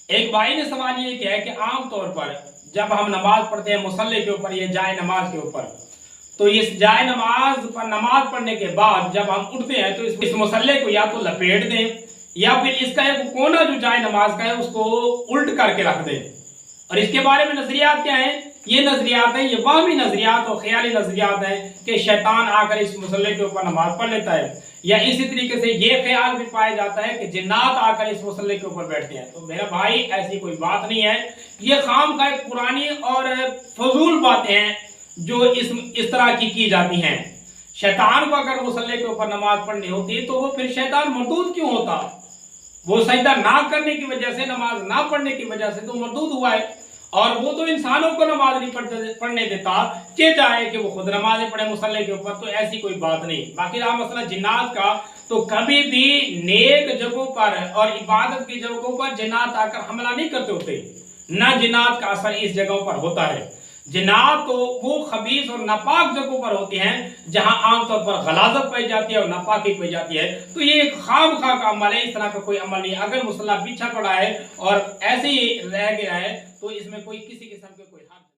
एक भाई ने सवाल ये किया है कि आम तौर पर जब हम नमाज पढ़ते हैं मुसल्ले के ऊपर या जाए नमाज के ऊपर, तो इस जाए नमाज पर नमाज पढ़ने के बाद जब हम उठते हैं तो इस मुसल्ले को या तो लपेट दें या फिर इसका एक कोना जो जाए नमाज का है उसको उल्ट करके रख दें। और इसके बारे में नजरियात क्या है? ये नजरियात है, ये वाहमी नजरियात और ख्याली नजरियात है कि शैतान आकर इस मुसल्ले के ऊपर नमाज पढ़ लेता है, या इसी तरीके से ये ख्याल भी पाया जाता है कि जिन्नात आकर इस मुसल्ले के ऊपर बैठते हैं। तो मेरा भाई ऐसी कोई बात नहीं है, ये खाम का एक पुरानी और फजूल बातें हैं जो इस तरह की जाती हैं। शैतान को अगर मुसल्ले के ऊपर नमाज पढ़नी होती तो वो फिर शैतान मरदूद क्यों होता? वो सजदा ना करने की वजह से, नमाज ना पढ़ने की वजह से तो मरदूद हुआ है। और वो तो इंसानों को नमाज नहीं पढ़ने देता, चाहे कि वो खुद नमाजें पढ़े मुसल्ले के ऊपर, तो ऐसी कोई बात नहीं। बाकी रहा मसला जिन्नात का, तो कभी भी नेक जगहों पर और इबादत की जगहों पर जिन्नात आकर हमला नहीं करते होते, ना जिन्नात का असर इस जगहों पर होता है। जिन्नात तो वो खबीस और नापाक जगहों पर होती हैं जहां आमतौर पर गलाजत पाई जाती है और नापाकी पाई जाती है। तो ये एक खामखा का अमल है, इस तरह का कोई अमल नहीं। अगर मुसल्ला पीछा पड़ा है और ऐसे ही रह गया है तो इसमें कोई किसी किस्म के कोई